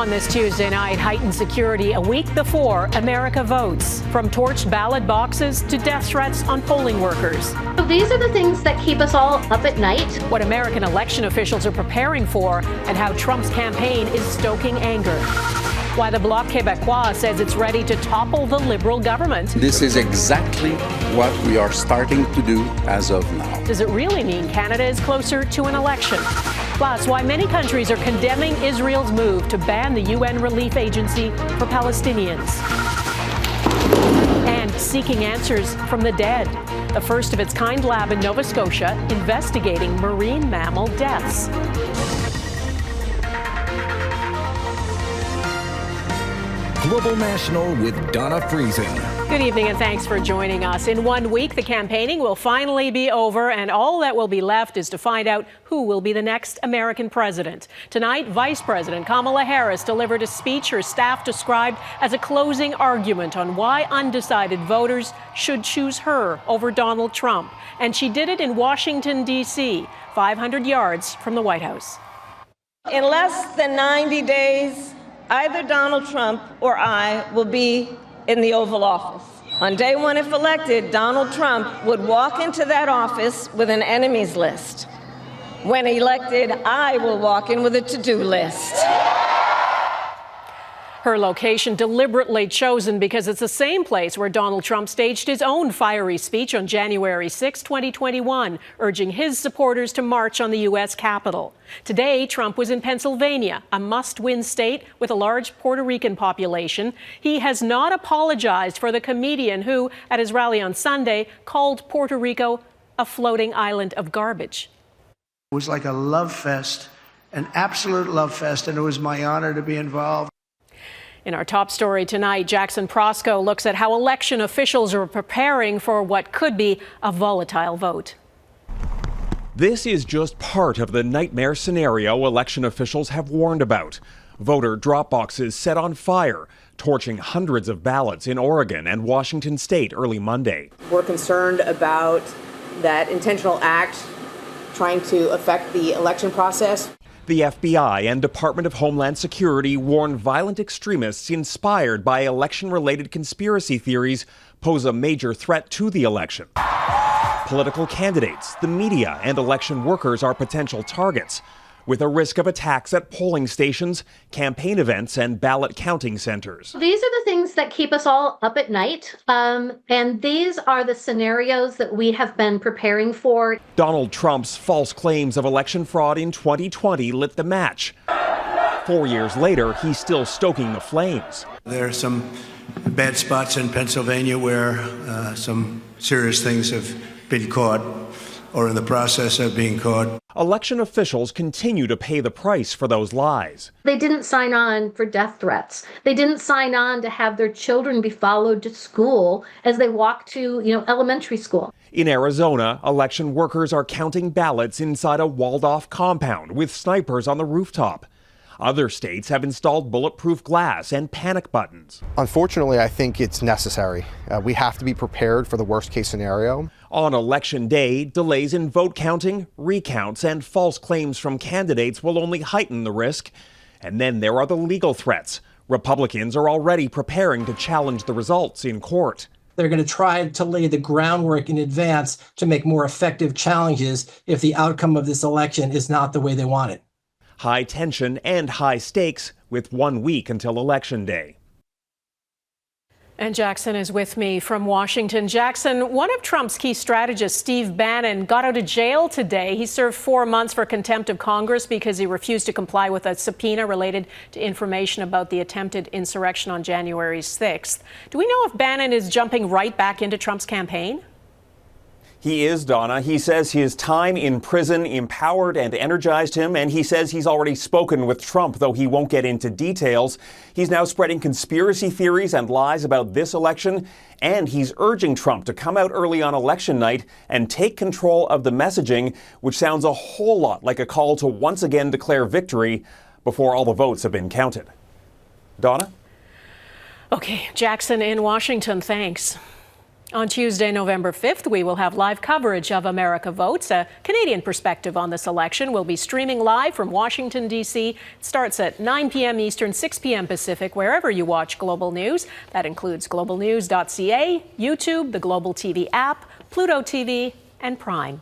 On this Tuesday night, heightened security a week before America votes. From torched ballot boxes to death threats on polling workers. So these are the things that keep us all up at night. What American election officials are preparing for and how Trump's campaign is stoking anger. Why the Bloc Québécois says it's ready to topple the Liberal government. This is exactly what we are starting to do as of now. Does it really mean Canada is closer to an election? Plus, why many countries are condemning Israel's move to ban the UN Relief Agency for Palestinians. And seeking answers from the dead. The first of its kind lab in Nova Scotia investigating marine mammal deaths. Global National with Donna Friesen. Good evening and thanks for joining us. In 1 week, the campaigning will finally be over, and all that will be left is to find out who will be the next American president. Tonight, Vice President Kamala Harris delivered a speech her staff described as a closing argument on why undecided voters should choose her over Donald Trump. And she did it in Washington, D.C., 500 yards from the White House. In less than 90 days, either Donald Trump or I will be in the Oval Office. On day one, if elected, Donald Trump would walk into that office with an enemies list. When elected, I will walk in with a to-do list. Her location deliberately chosen because it's the same place where Donald Trump staged his own fiery speech on January 6, 2021, urging his supporters to march on the U.S. Capitol. Today, Trump was in Pennsylvania, a must-win state with a large Puerto Rican population. He has not apologized for the comedian who, at his rally on Sunday, called Puerto Rico a floating island of garbage. It was like a love fest, an absolute love fest, and it was my honor to be involved. In our top story tonight, Jackson Proskow looks at how election officials are preparing for what could be a volatile vote. This is just part of the nightmare scenario election officials have warned about. Voter drop boxes set on fire, torching hundreds of ballots in Oregon and Washington state early Monday. We're concerned about that intentional act trying to affect the election process. The FBI and Department of Homeland Security warn violent extremists inspired by election-related conspiracy theories pose a major threat to the election. Political candidates, the media, and election workers are potential targets, with a risk of attacks at polling stations, campaign events, and ballot counting centers. These are the things that keep us all up at night, and these are the scenarios that we have been preparing for. Donald Trump's false claims of election fraud in 2020 lit the match. 4 years later, he's still stoking the flames. There are some bad spots in Pennsylvania where some serious things have been caught or in the process of being caught. Election officials continue to pay the price for those lies. They didn't sign on for death threats. They didn't sign on to have their children be followed to school as they walk to, elementary school. In Arizona, election workers are counting ballots inside a walled-off compound with snipers on the rooftop. Other states have installed bulletproof glass and panic buttons. Unfortunately, I think it's necessary. We have to be prepared for the worst-case scenario. On Election Day, delays in vote counting, recounts, and false claims from candidates will only heighten the risk. And then there are the legal threats. Republicans are already preparing to challenge the results in court. They're going to try to lay the groundwork in advance to make more effective challenges if the outcome of this election is not the way they want it. High tension and high stakes with 1 week until Election Day. And Jackson is with me from Washington. Jackson, one of Trump's key strategists, Steve Bannon, got out of jail today. He served 4 months for contempt of Congress because he refused to comply with a subpoena related to information about the attempted insurrection on January 6th. Do we know if Bannon is jumping right back into Trump's campaign? He is, Donna. He says his time in prison empowered and energized him, and he says he's already spoken with Trump, though he won't get into details. He's now spreading conspiracy theories and lies about this election, and he's urging Trump to come out early on election night and take control of the messaging, which sounds a whole lot like a call to once again declare victory before all the votes have been counted. Donna? Okay, Jackson in Washington, thanks. On Tuesday, November 5th, we will have live coverage of America Votes. A Canadian perspective on this election will be streaming live from Washington, D.C. It starts at 9 p.m. Eastern, 6 p.m. Pacific, wherever you watch Global News. That includes globalnews.ca, YouTube, the Global TV app, Pluto TV, and Prime.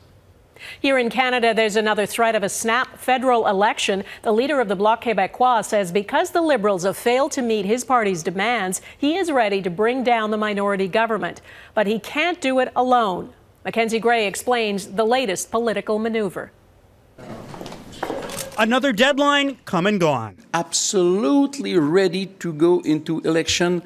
Here in Canada, there's another threat of a snap federal election. The leader of the Bloc Québécois says because the Liberals have failed to meet his party's demands, he is ready to bring down the minority government. But he can't do it alone. Mackenzie Gray explains the latest political maneuver. Another deadline come and gone. Absolutely ready to go into election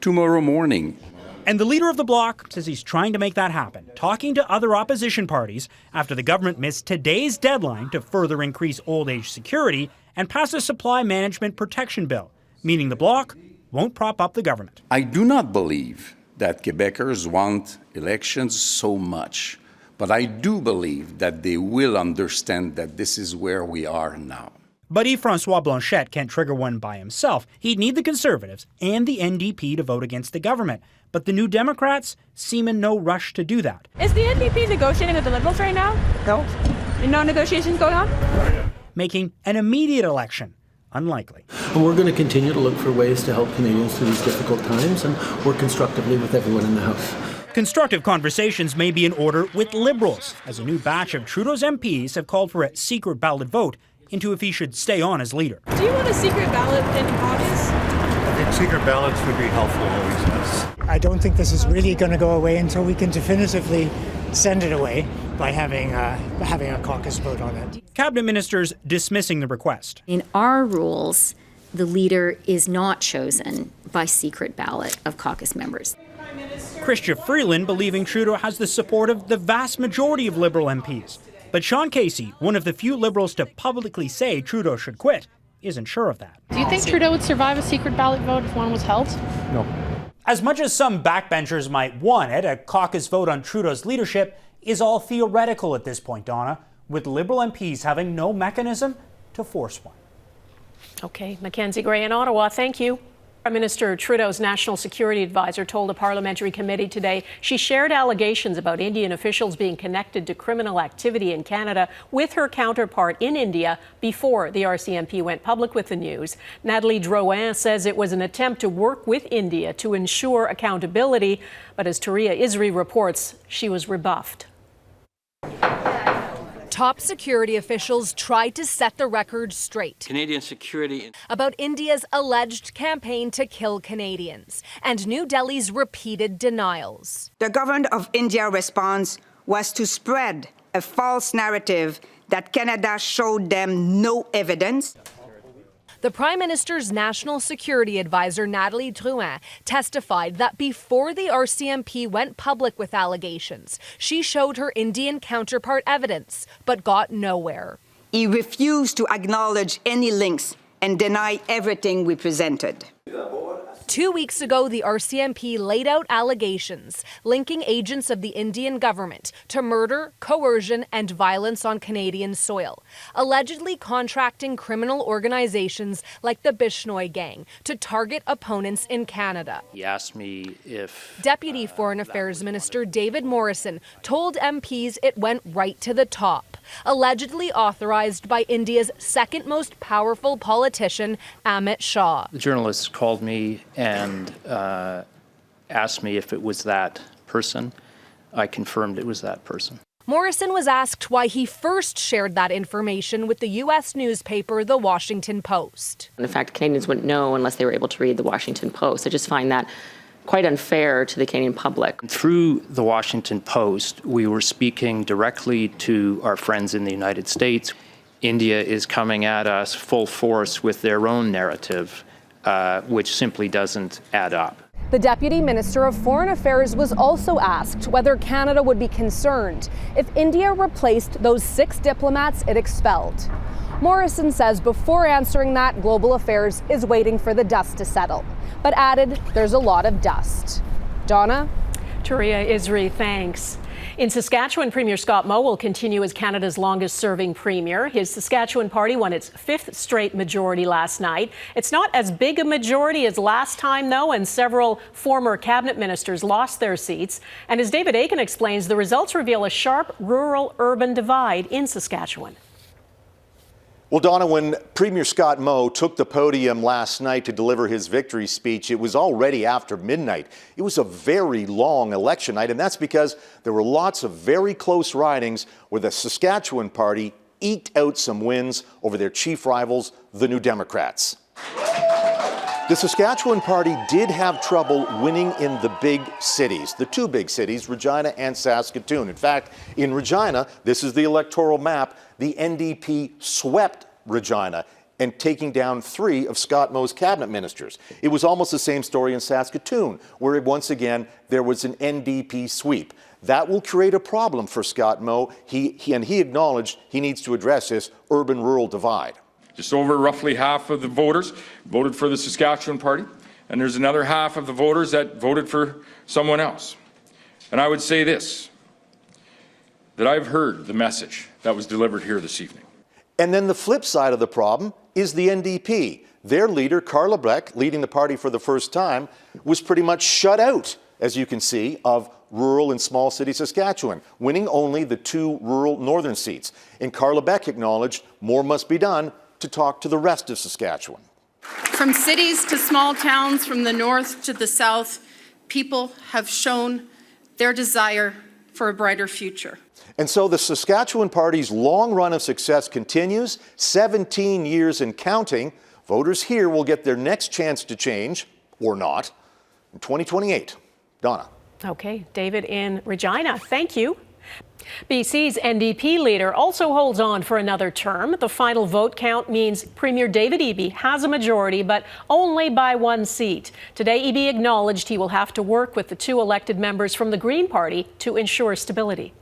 tomorrow morning. And the leader of the Bloc says he's trying to make that happen, talking to other opposition parties after the government missed today's deadline to further increase old age security and pass a supply management protection bill, meaning the Bloc won't prop up the government. I do not believe that Quebecers want elections so much, but I do believe that they will understand that this is where we are now. But Yves-François Blanchet can't trigger one by himself. He'd need the Conservatives and the NDP to vote against the government. But the New Democrats seem in no rush to do that. Is the NDP negotiating with the Liberals right now? No. No negotiations going on? Making an immediate election unlikely. And we're going to continue to look for ways to help Canadians through these difficult times and work constructively with everyone in the House. Constructive conversations may be in order with Liberals, as a new batch of Trudeau's MPs have called for a secret ballot vote into if he should stay on as leader. Do you want a secret ballot in August? I think secret ballots would be helpful always, yes. I don't think this is really going to go away until we can definitively send it away by having a caucus vote on it. Cabinet ministers dismissing the request. In our rules, the leader is not chosen by secret ballot of caucus members. Chrystia Freeland believing Trudeau has the support of the vast majority of Liberal MPs. But Sean Casey, one of the few Liberals to publicly say Trudeau should quit, isn't sure of that. Do you think Trudeau would survive a secret ballot vote if one was held? No. As much as some backbenchers might want it, a caucus vote on Trudeau's leadership is all theoretical at this point, Donna, with Liberal MPs having no mechanism to force one. Okay, Mackenzie Gray in Ottawa, thank you. Prime Minister Trudeau's national security advisor told a parliamentary committee today she shared allegations about Indian officials being connected to criminal activity in Canada with her counterpart in India before the RCMP went public with the news. Nathalie Drouin says it was an attempt to work with India to ensure accountability, but as Touria Izri reports, she was rebuffed. Top security officials tried to set the record straight. Canadian security about India's alleged campaign to kill Canadians and New Delhi's repeated denials. The government of India's response was to spread a false narrative that Canada showed them no evidence. The Prime Minister's national security advisor, Nathalie Drouin, testified that before the RCMP went public with allegations, she showed her Indian counterpart evidence, but got nowhere. He refused to acknowledge any links and denied everything we presented. 2 weeks ago, the RCMP laid out allegations linking agents of the Indian government to murder, coercion, and violence on Canadian soil, allegedly contracting criminal organizations like the Bishnoi Gang to target opponents in Canada. He asked me if Deputy Foreign Affairs Minister David Morrison told MPs it went right to the top, allegedly authorized by India's second most powerful politician, Amit Shah. the journalists called me and asked me if it was that person. I confirmed it was that person. Morrison was asked why he first shared that information with the U.S. newspaper, The Washington Post. In fact, Canadians wouldn't know unless they were able to read The Washington Post. I just find that quite unfair to the Canadian public. Through The Washington Post, we were speaking directly to our friends in the United States. India is coming at us full force with their own narrative, which simply doesn't add up. The Deputy Minister of Foreign Affairs was also asked whether Canada would be concerned if India replaced those 6 diplomats it expelled. Morrison says before answering that, Global Affairs is waiting for the dust to settle, but added there's a lot of dust. Donna? Touria Izri, thanks. In Saskatchewan, Premier Scott Moe will continue as Canada's longest-serving premier. His Saskatchewan party won its 5th straight majority last night. It's not as big a majority as last time, though, and several former cabinet ministers lost their seats. And as David Aiken explains, the results reveal a sharp rural-urban divide in Saskatchewan. Well, Donna, when Premier Scott Moe took the podium last night to deliver his victory speech, it was already after midnight. It was a very long election night, and that's because there were lots of very close ridings where the Saskatchewan party eked out some wins over their chief rivals, the New Democrats. The Saskatchewan party did have trouble winning in the big cities, the 2 big cities, Regina and Saskatoon. In fact, in Regina, this is the electoral map, the NDP swept Regina and taking down 3 of Scott Moe's cabinet ministers. It was almost the same story in Saskatoon, where once again there was an NDP sweep. That will create a problem for Scott Moe. He acknowledged he needs to address this urban-rural divide. Just over roughly half of the voters voted for the Saskatchewan party, and there's another half of the voters that voted for someone else. And I would say this, that I've heard the message that was delivered here this evening. And then the flip side of the problem is the NDP. Their leader, Carla Beck, leading the party for the first time, was pretty much shut out, as you can see, of rural and small city Saskatchewan, winning only the 2 rural northern seats. And Carla Beck acknowledged more must be done to talk to the rest of Saskatchewan. From cities to small towns, from the north to the south, people have shown their desire for a brighter future. And so the Saskatchewan party's long run of success continues, 17 years and counting. Voters here will get their next chance to change, or not, in 2028. Donna. Okay, David in Regina, thank you. BC's NDP leader also holds on for another term. The final vote count means Premier David Eby has a majority, but only by 1 seat. Today, Eby acknowledged he will have to work with the 2 elected members from the Green Party to ensure stability.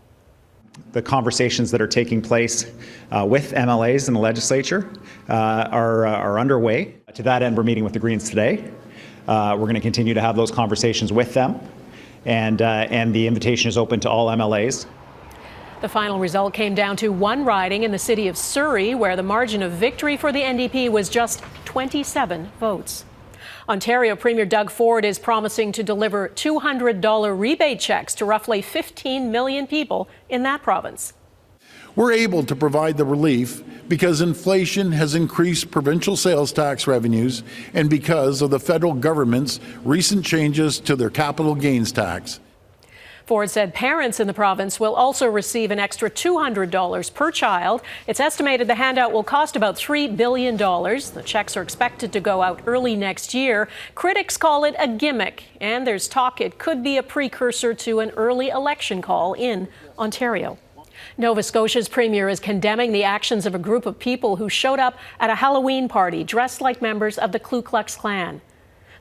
The conversations that are taking place with MLAs in the legislature are underway. To that end, we're meeting with the Greens today. We're going to continue to have those conversations with them, and the invitation is open to all MLAs. The final result came down to 1 riding in the city of Surrey, where the margin of victory for the NDP was just 27 votes. Ontario Premier Doug Ford is promising to deliver $200 rebate checks to roughly 15 million people in that province. We're able to provide the relief because inflation has increased provincial sales tax revenues and because of the federal government's recent changes to their capital gains tax. Ford said parents in the province will also receive an extra $200 per child. It's estimated the handout will cost about $3 billion. The checks are expected to go out early next year. Critics call it a gimmick, and there's talk it could be a precursor to an early election call in Ontario. Nova Scotia's premier is condemning the actions of a group of people who showed up at a Halloween party dressed like members of the Ku Klux Klan.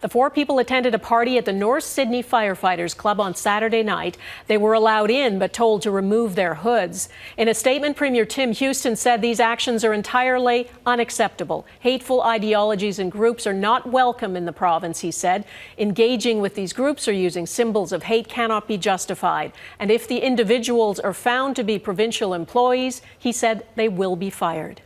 The 4 people attended a party at the North Sydney Firefighters Club on Saturday night. They were allowed in but told to remove their hoods. In a statement, Premier Tim Houston said these actions are entirely unacceptable. Hateful ideologies and groups are not welcome in the province, he said. Engaging with these groups or using symbols of hate cannot be justified. And if the individuals are found to be provincial employees, he said they will be fired.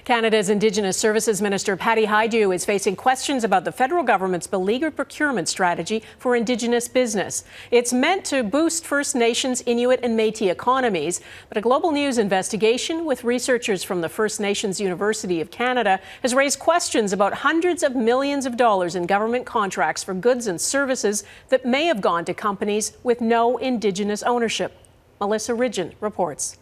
Canada's Indigenous Services Minister Patty Hajdu is facing questions about the federal government's beleaguered procurement strategy for Indigenous business. It's meant to boost First Nations, Inuit and Métis economies, but a Global News investigation with researchers from the First Nations University of Canada has raised questions about hundreds of millions of dollars in government contracts for goods and services that may have gone to companies with no Indigenous ownership. Melissa Ridgen reports.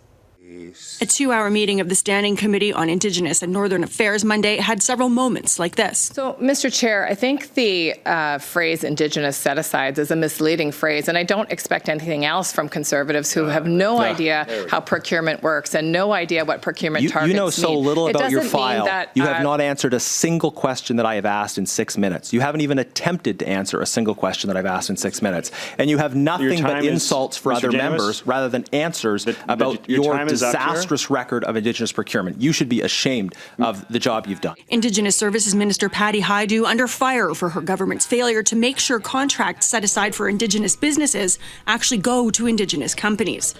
A 2-hour meeting of the Standing Committee on Indigenous and Northern Affairs Monday had several moments like this. So, Mr. Chair, I think the phrase Indigenous set-asides is a misleading phrase, and I don't expect anything else from Conservatives who have no idea how procurement works and no idea what procurement targets mean. You know so little about your file. That, you have not answered a single question that I have asked in 6 minutes. You haven't even attempted to answer a single question that I've asked in 6 minutes. And you have nothing but insults for other members rather than answers about your desire disastrous record of Indigenous procurement. You should be ashamed of the job you've done. Indigenous Services Minister Patty Hajdu under fire for her government's failure to make sure contracts set aside for Indigenous businesses actually go to Indigenous companies.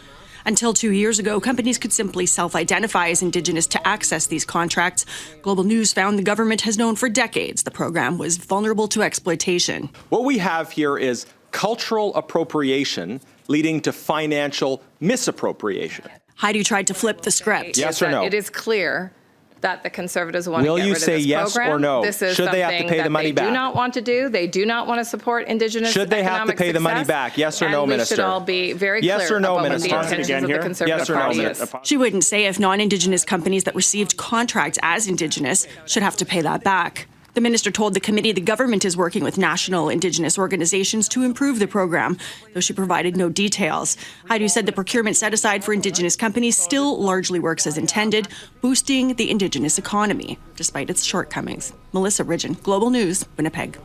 Until 2 years ago, companies could simply self-identify as Indigenous to access these contracts. Global News found the government has known for decades the program was vulnerable to exploitation. What we have here is cultural appropriation leading to financial misappropriation. Hajdu tried to flip the script. Yes or no? It is clear that the Conservatives want to get rid of this program. Will you say yes or no? This is Should they have to pay the money back? They do not want to do. They do not want to support Indigenous Should they have to pay the money success, back? Yes or no, Minister? We should all be very yes clear or no, about Minister? what the intentions of the Conservative Party is. She wouldn't say if non-Indigenous companies that received contracts as Indigenous should have to pay that back. The minister told the committee the government is working with national Indigenous organizations to improve the program, though she provided no details. Hajdu said the procurement set aside for Indigenous companies still largely works as intended, boosting the Indigenous economy, despite its shortcomings. Melissa Ridgen, Global News, Winnipeg.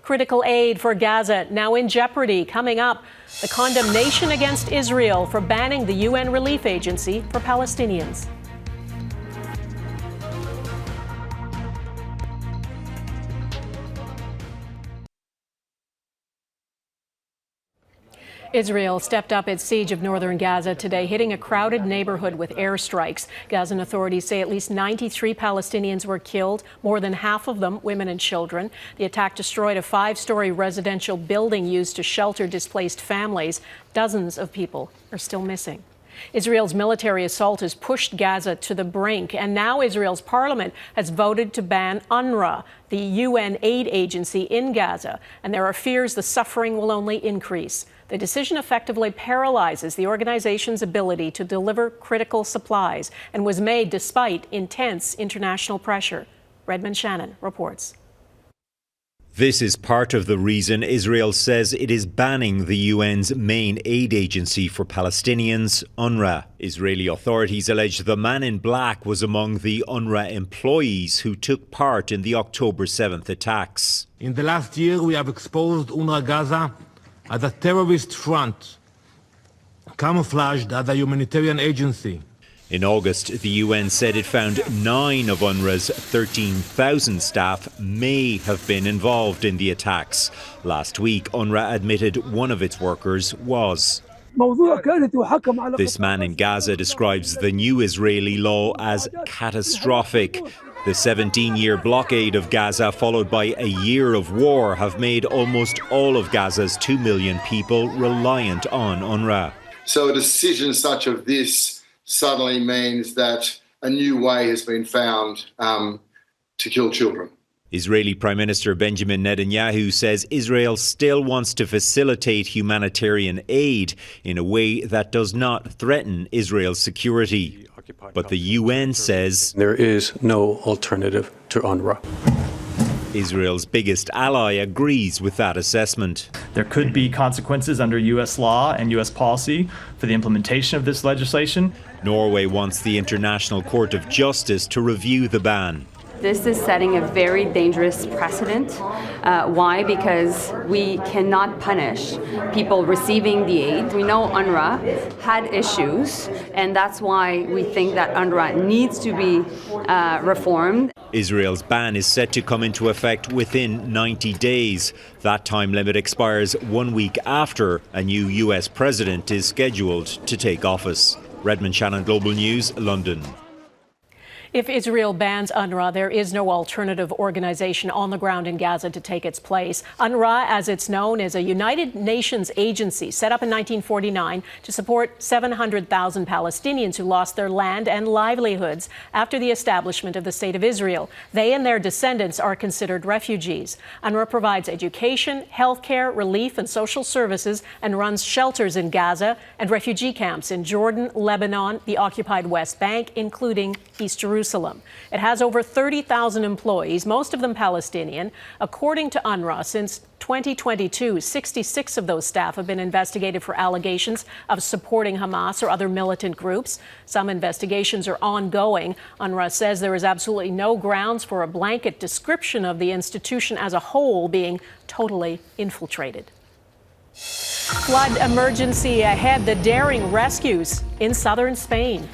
Critical aid for Gaza now in jeopardy. Coming up, the condemnation against Israel for banning the UN Relief Agency for Palestinians. Israel stepped up its siege of northern Gaza today, hitting a crowded neighborhood with airstrikes. Gazan authorities say at least 93 Palestinians were killed, more than half of them women and children. The attack destroyed a 5-story residential building used to shelter displaced families. Dozens of people are still missing. Israel's military assault has pushed Gaza to the brink, and now Israel's parliament has voted to ban UNRWA, the UN aid agency in Gaza, and there are fears the suffering will only increase. The decision effectively paralyzes the organization's ability to deliver critical supplies and was made despite intense international pressure. Redmond Shannon reports. This is part of the reason Israel says it is banning the UN's main aid agency for Palestinians, UNRWA. Israeli authorities allege the man in black was among the UNRWA employees who took part in the October 7th attacks. In the last year, we have exposed UNRWA Gaza as a terrorist front, camouflaged as a humanitarian agency. In August, the UN said it found 9 of UNRWA's 13,000 staff may have been involved in the attacks. Last week, UNRWA admitted one of its workers was. This man in Gaza describes the new Israeli law as catastrophic. The 17-year blockade of Gaza, followed by a year of war, have made almost all of Gaza's 2 million people reliant on UNRWA. So a decision such as this suddenly means that a new way has been found to kill children. Israeli Prime Minister Benjamin Netanyahu says Israel still wants to facilitate humanitarian aid in a way that does not threaten Israel's security. But the UN says there is no alternative to UNRWA. Israel's biggest ally agrees with that assessment. There could be consequences under U.S. law and U.S. policy for the implementation of this legislation. Norway wants the International Court of Justice to review the ban. This is setting a very dangerous precedent. Why? Because we cannot punish people receiving the aid. We know UNRWA had issues, and that's why we think that UNRWA needs to be reformed. Israel's ban is set to come into effect within 90 days. That time limit expires 1 week after a new US president is scheduled to take office. Redmond Shannon, Global News, London. If Israel bans UNRWA, there is no alternative organization on the ground in Gaza to take its place. UNRWA, as it's known, is a United Nations agency set up in 1949 to support 700,000 Palestinians who lost their land and livelihoods after the establishment of the State of Israel. They and their descendants are considered refugees. UNRWA provides education, healthcare, relief, and social services and runs shelters in Gaza and refugee camps in Jordan, Lebanon, the occupied West Bank, including East Jerusalem. It has over 30,000 employees, most of them Palestinian. According to UNRWA, since 2022, 66 of those staff have been investigated for allegations of supporting Hamas or other militant groups. Some investigations are ongoing. UNRWA says there is absolutely no grounds for a blanket description of the institution as a whole being totally infiltrated. Flood emergency ahead, the daring rescues in southern Spain.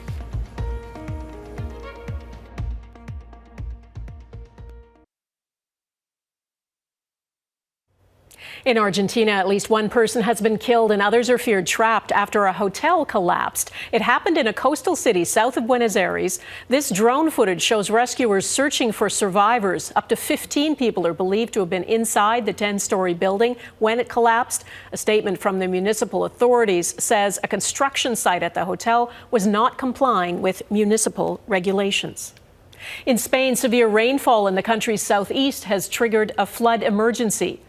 In Argentina, at least one person has been killed and others are feared trapped after a hotel collapsed. It happened in a coastal city south of Buenos Aires. This drone footage shows rescuers searching for survivors. Up to 15 people are believed to have been inside the 10-story building when it collapsed. A statement from the municipal authorities says a construction site at the hotel was not complying with municipal regulations. In Spain, severe rainfall in the country's southeast has triggered a flood emergency.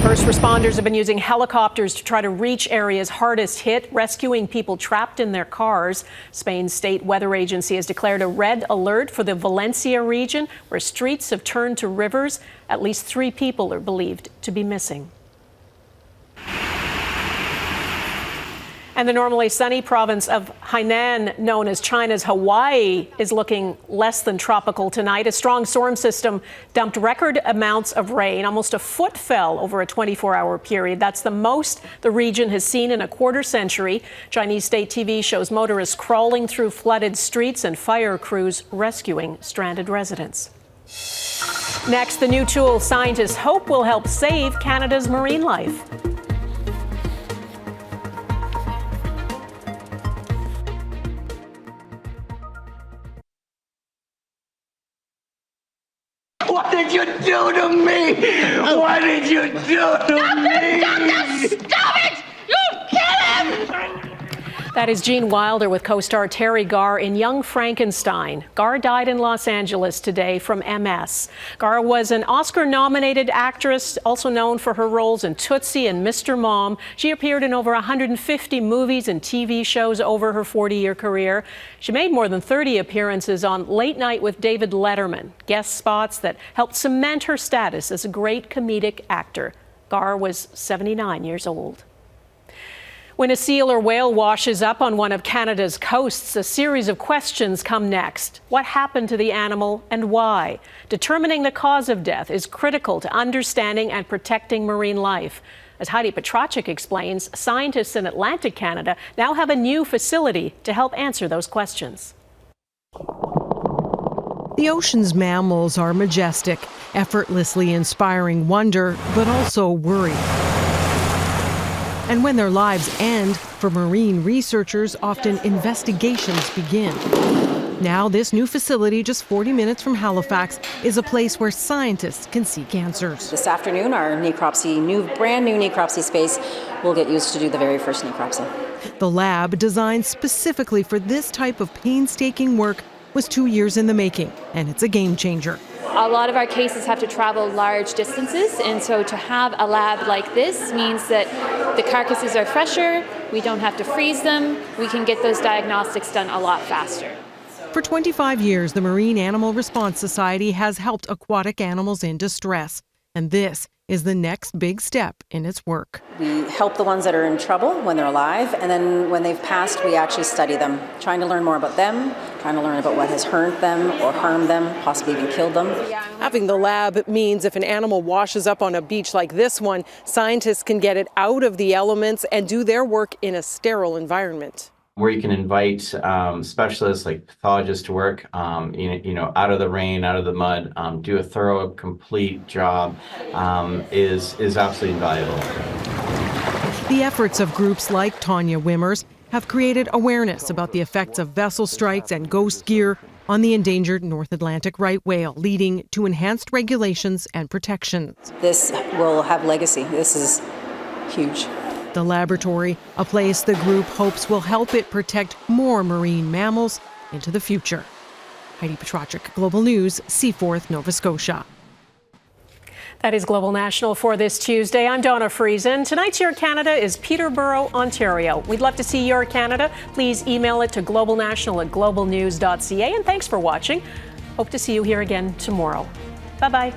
First responders have been using helicopters to try to reach areas hardest hit, rescuing people trapped in their cars. Spain's state weather agency has declared a red alert for the Valencia region, where streets have turned to rivers. At least 3 people are believed to be missing. And the normally sunny province of Hainan, known as China's Hawaii, is looking less than tropical tonight. A strong storm system dumped record amounts of rain. Almost a foot fell over a 24-hour period. That's the most the region has seen in a quarter century. Chinese state TV shows motorists crawling through flooded streets and fire crews rescuing stranded residents. Next, the new tool scientists hope will help save Canada's marine life. What did you do to me? What did you do to me? Stop it! You kill him! That is Gene Wilder with co-star Terry Garr in Young Frankenstein. Garr died in Los Angeles today from MS. Garr was an Oscar-nominated actress, also known for her roles in Tootsie and Mr. Mom. She appeared in over 150 movies and TV shows over her 40-year career. She made more than 30 appearances on Late Night with David Letterman, guest spots that helped cement her status as a great comedic actor. Garr was 79 years old. When a seal or whale washes up on one of Canada's coasts, a series of questions come next. What happened to the animal and why? Determining the cause of death is critical to understanding and protecting marine life. As Heidi Petracek explains, scientists in Atlantic Canada now have a new facility to help answer those questions. The ocean's mammals are majestic, effortlessly inspiring wonder, but also worry. And when their lives end, for marine researchers, often investigations begin. Now, this new facility, just 40 minutes from Halifax, is a place where scientists can seek answers. This afternoon, our brand new necropsy space will get used to do the very first necropsy. The lab, designed specifically for this type of painstaking work, was 2 years in the making, and it's a game changer. A lot of our cases have to travel large distances, and so to have a lab like this means that the carcasses are fresher, we don't have to freeze them, we can get those diagnostics done a lot faster. For 25 years, the Marine Animal Response Society has helped aquatic animals in distress, and this is the next big step in its work. We help the ones that are in trouble when they're alive, and then when they've passed, we actually study them, trying to learn more about them, trying to learn about what has hurt them or harmed them, possibly even killed them. Having the lab means if an animal washes up on a beach like this one, scientists can get it out of the elements and do their work in a sterile environment. Where you can invite specialists like pathologists to work, out of the rain, out of the mud, do a thorough, complete job is absolutely invaluable. The efforts of groups like Tanya Wimmers have created awareness about the effects of vessel strikes and ghost gear on the endangered North Atlantic right whale, leading to enhanced regulations and protections. This will have legacy. This is huge. The laboratory, a place the group hopes will help it protect more marine mammals into the future. Heidi Petracek, Global News, Seaforth, Nova Scotia. That is Global National for this Tuesday. I'm Donna Friesen. Tonight's Your Canada is Peterborough, Ontario. We'd love to see your Canada. Please email it to globalnational@globalnews.ca. And thanks for watching. Hope to see you here again tomorrow. Bye-bye.